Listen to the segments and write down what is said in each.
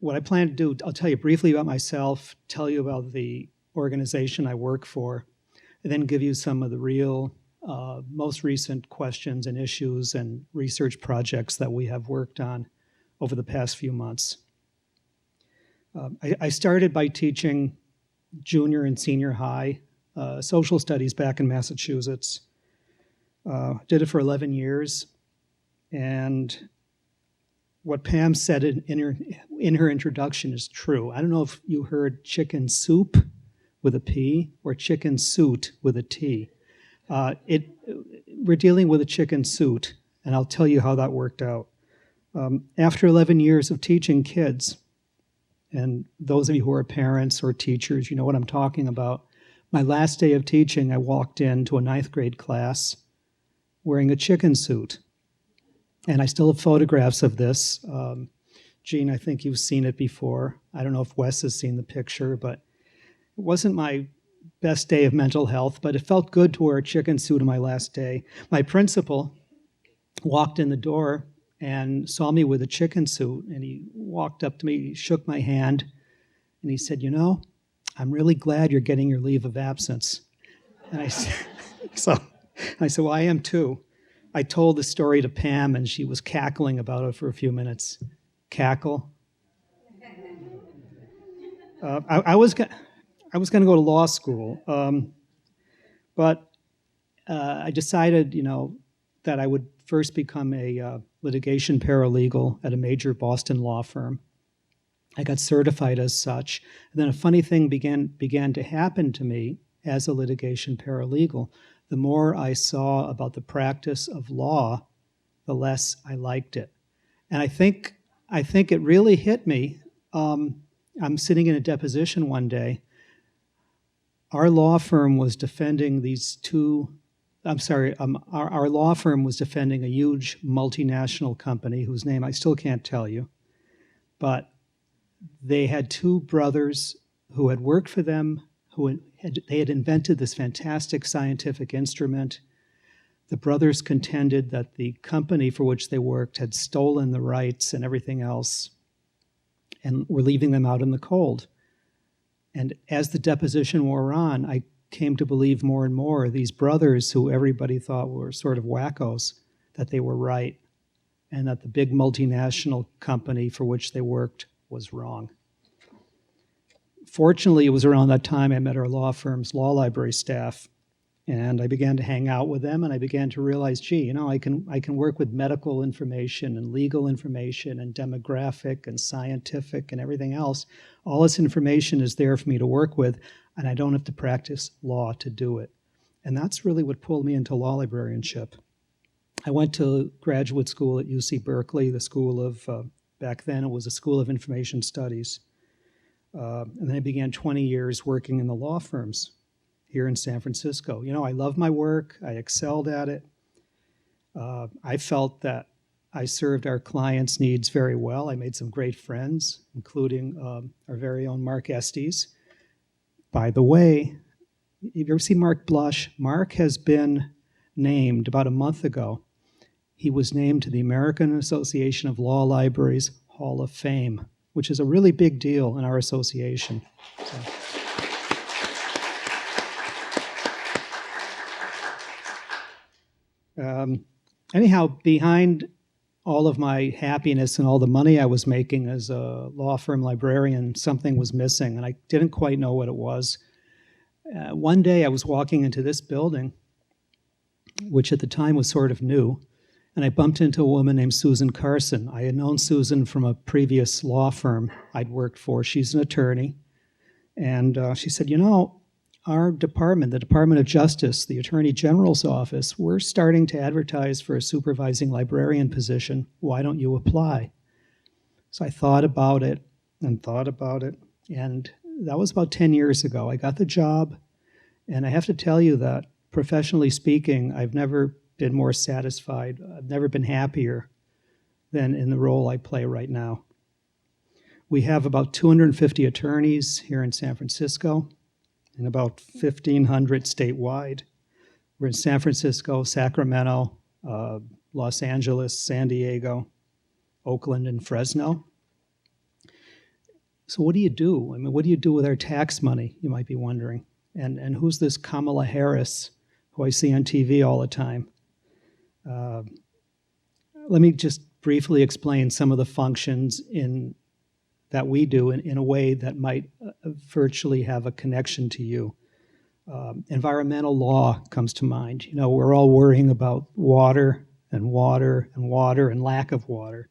what I plan to do, I'll tell you briefly about myself, tell you about the organization I work for, and then give you some of the real, most recent questions and issues and research projects that we have worked on over the past few months. I started by teaching junior and senior high social studies back in Massachusetts. Did it for 11 years. And what Pam said in her introduction is true. I don't know if you heard chicken soup with a P or chicken suit with a T. We're dealing with a chicken suit, and I'll tell you how that worked out. After 11 years of teaching kids, and those of you who are parents or teachers, you know what I'm talking about. My last day of teaching, I walked into a 9th grade class wearing a chicken suit. And I still have photographs of this. Gene, I think you've seen it before. I don't know if Wes has seen the picture, but it wasn't my best day of mental health, but it felt good to wear a chicken suit on my last day. My principal walked in the door and saw me with a chicken suit, and he walked up to me, he shook my hand, and he said, "You know, I'm really glad you're getting your leave of absence." And I said, well, I am too. I told the story to Pam, and she was cackling about it for a few minutes. Cackle. I was going to go to law school, but I decided, that I would first become a litigation paralegal at a major Boston law firm. I got certified as such. And then a funny thing began to happen to me as a litigation paralegal. The more I saw about the practice of law, the less I liked it. And I think it really hit me. I'm sitting in a deposition one day. Our law firm was defending our law firm was defending a huge multinational company whose name I still can't tell you. But they had two brothers who had worked for them, they had invented this fantastic scientific instrument. The brothers contended that the company for which they worked had stolen the rights and everything else and were leaving them out in the cold. And as the deposition wore on, I came to believe more and more these brothers, who everybody thought were sort of wackos, that they were right and that the big multinational company for which they worked was wrong. Fortunately, it was around that time I met our law firm's law library staff, and I began to hang out with them, and I began to realize, I can work with medical information and legal information and demographic and scientific and everything else. All this information is there for me to work with, and I don't have to practice law to do it. And that's really what pulled me into law librarianship. I went to graduate school at UC Berkeley, the school of, back then it was a School of Information Studies. And then I began 20 years working in the law firms here in San Francisco. I love my work. I excelled at it. I felt that I served our clients' needs very well. I made some great friends, including our very own Mark Estes. By the way, have you ever seen Mark blush? Mark has been named about a month ago. He was named to the American Association of Law Libraries Hall of Fame, which is a really big deal in our association. Anyhow, behind all of my happiness and all the money I was making as a law firm librarian, something was missing, and I didn't quite know what it was. One day I was walking into this building, which at the time was sort of new, and I bumped into a woman named Susan Carson. I had known Susan from a previous law firm I'd worked for. She's an attorney. And she said, our department, the Department of Justice, the Attorney General's office, we're starting to advertise for a supervising librarian position. Why don't you apply? So I thought about it, and that was about 10 years ago. I got the job, and I have to tell you that, professionally speaking, I've never been more satisfied. I've never been happier than in the role I play right now. We have about 250 attorneys here in San Francisco and about 1,500 statewide. We're in San Francisco, Sacramento, Los Angeles, San Diego, Oakland, and Fresno. So what do you do? I mean, what do you do with our tax money, you might be wondering? And who's this Kamala Harris, who I see on TV all the time? Uh, Let me just briefly explain some of the functions that we do in a way that might virtually have a connection to you. Environmental law comes to mind. You know, we're all worrying about water and water and water and lack of water.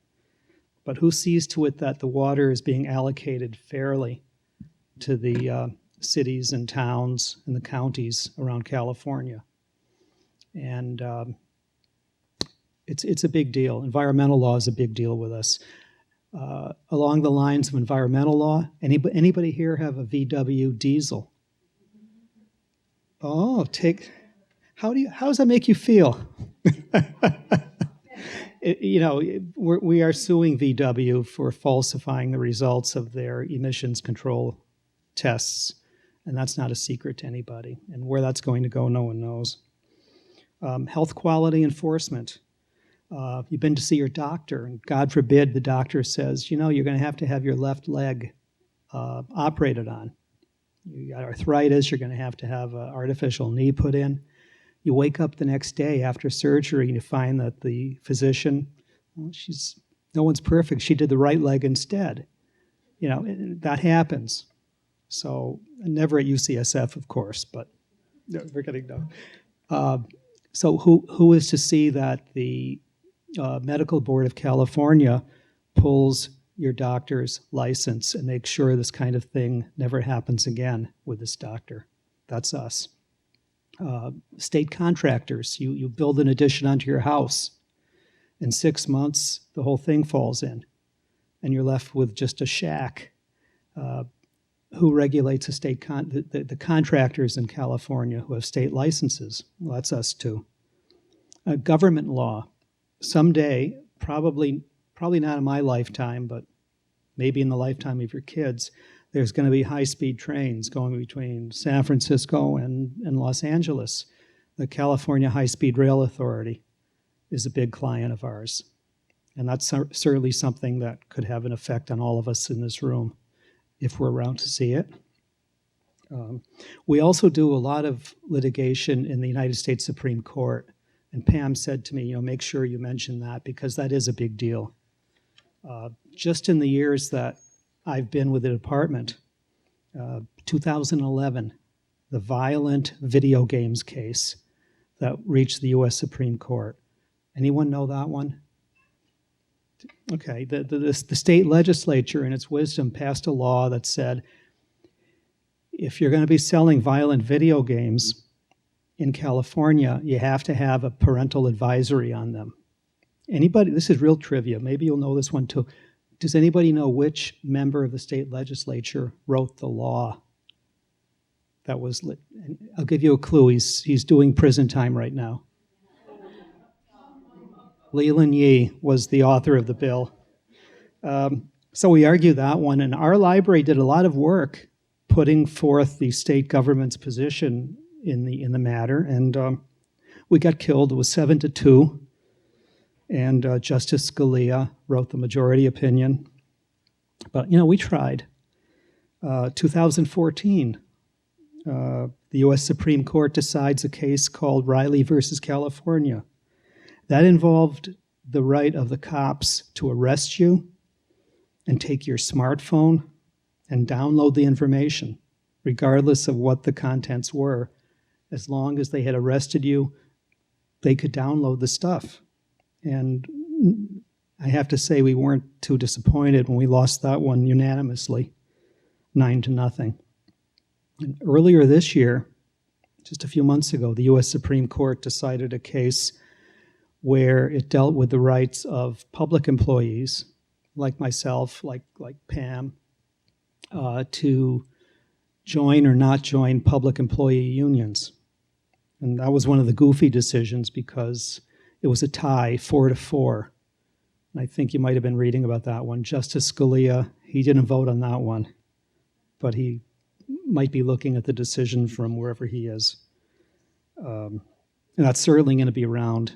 But who sees to it that the water is being allocated fairly to the cities and towns and the counties around California? And it's a big deal. Environmental law is a big deal with us. Along the lines of environmental law, anybody here have a VW diesel? Oh, how does that make you feel? We are suing VW for falsifying the results of their emissions control tests, and that's not a secret to anybody. And where that's going to go, no one knows. Health quality enforcement. You've been to see your doctor, and God forbid the doctor says, you're going to have your left leg operated on. You got arthritis, you're going to have an artificial knee put in. You wake up the next day after surgery and you find that the physician, no one's perfect, she did the right leg instead. That happens. So, never at UCSF, of course, but we're getting done. So who is to see that the Medical Board of California pulls your doctor's license and makes sure this kind of thing never happens again with this doctor? That's us. State contractors, you build an addition onto your house. In 6 months, the whole thing falls in, and you're left with just a shack. Who regulates the contractors in California who have state licenses? Well, that's us too. Government law. Someday, probably not in my lifetime, but maybe in the lifetime of your kids, there's going to be high-speed trains going between San Francisco and Los Angeles. The California High-Speed Rail Authority is a big client of ours. And that's certainly something that could have an effect on all of us in this room if we're around to see it. We also do a lot of litigation in the United States Supreme Court. And Pam said to me, make sure you mention that because that is a big deal. Just in the years that I've been with the department, 2011, the violent video games case that reached the U.S. Supreme Court. Anyone know that one? Okay, the state legislature in its wisdom passed a law that said if you're going to be selling violent video games in California, you have to have a parental advisory on them. Anybody, this is real trivia, maybe you'll know this one too. Does anybody know which member of the state legislature wrote the law that was lit? I'll give you a clue, he's doing prison time right now. Leland Yee was the author of the bill. So we argued that one, and our library did a lot of work putting forth the state government's position in the matter, and we got killed. It was 7-2, and Justice Scalia wrote the majority opinion. But, we tried. 2014, the U.S. Supreme Court decides a case called Riley versus California. That involved the right of the cops to arrest you and take your smartphone and download the information, regardless of what the contents were. As long as they had arrested you, they could download the stuff. And I have to say we weren't too disappointed when we lost that one unanimously, 9-0. And earlier this year, just a few months ago, the U.S. Supreme Court decided a case where it dealt with the rights of public employees, like myself, like Pam, to join or not join public employee unions. And that was one of the goofy decisions because it was a tie, 4-4. And I think you might have been reading about that one. Justice Scalia, he didn't vote on that one, but he might be looking at the decision from wherever he is. And that's certainly going to be around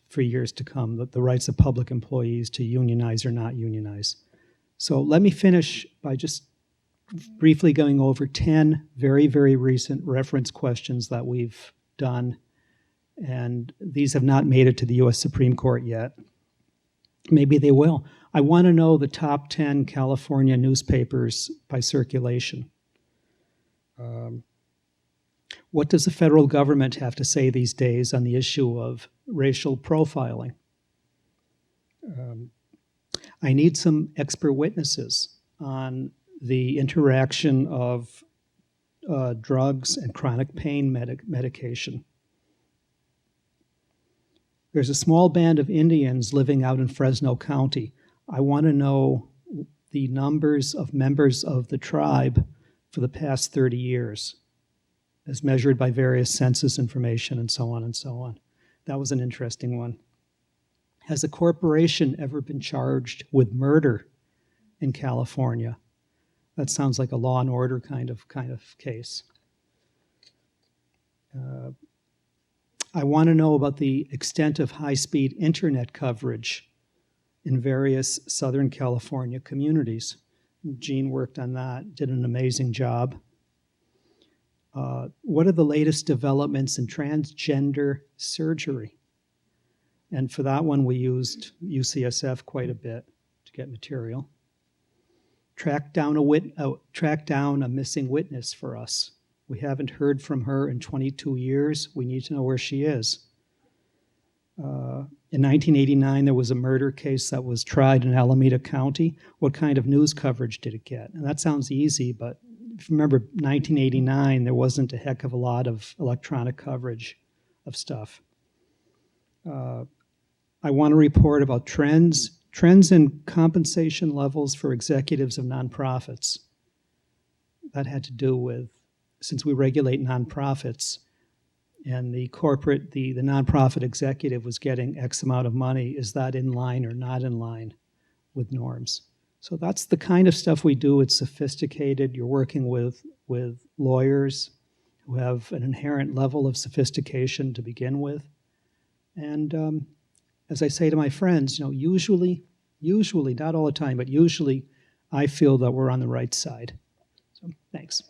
for years to come, the rights of public employees to unionize or not unionize. So let me finish by just briefly going over 10 very, very recent reference questions that we've done, and these have not made it to the U.S. Supreme Court yet. Maybe they will. I want to know the top 10 California newspapers by circulation. What does the federal government have to say these days on the issue of racial profiling? I need some expert witnesses on the interaction of drugs and chronic pain medication. There's a small band of Indians living out in Fresno County. I want to know the numbers of members of the tribe for the past 30 years, as measured by various census information and so on and so on. That was an interesting one. Has a corporation ever been charged with murder in California? That sounds like a Law and Order kind of case. I want to know about the extent of high-speed internet coverage in various Southern California communities. Gene worked on that, did an amazing job. What are the latest developments in transgender surgery? And for that one, we used UCSF quite a bit to get material. Track down a missing witness for us. We haven't heard from her in 22 years. We need to know where she is. In 1989, there was a murder case that was tried in Alameda County. What kind of news coverage did it get? And that sounds easy, but if you remember 1989, there wasn't a heck of a lot of electronic coverage of stuff. I want to report about trends in compensation levels for executives of nonprofits. That had to do with, since we regulate nonprofits, and the nonprofit executive was getting X amount of money, is that in line or not in line with norms? So that's the kind of stuff we do. It's sophisticated. You're working with lawyers who have an inherent level of sophistication to begin with. And as I say to my friends, usually, not all the time, but usually I feel that we're on the right side. So thanks.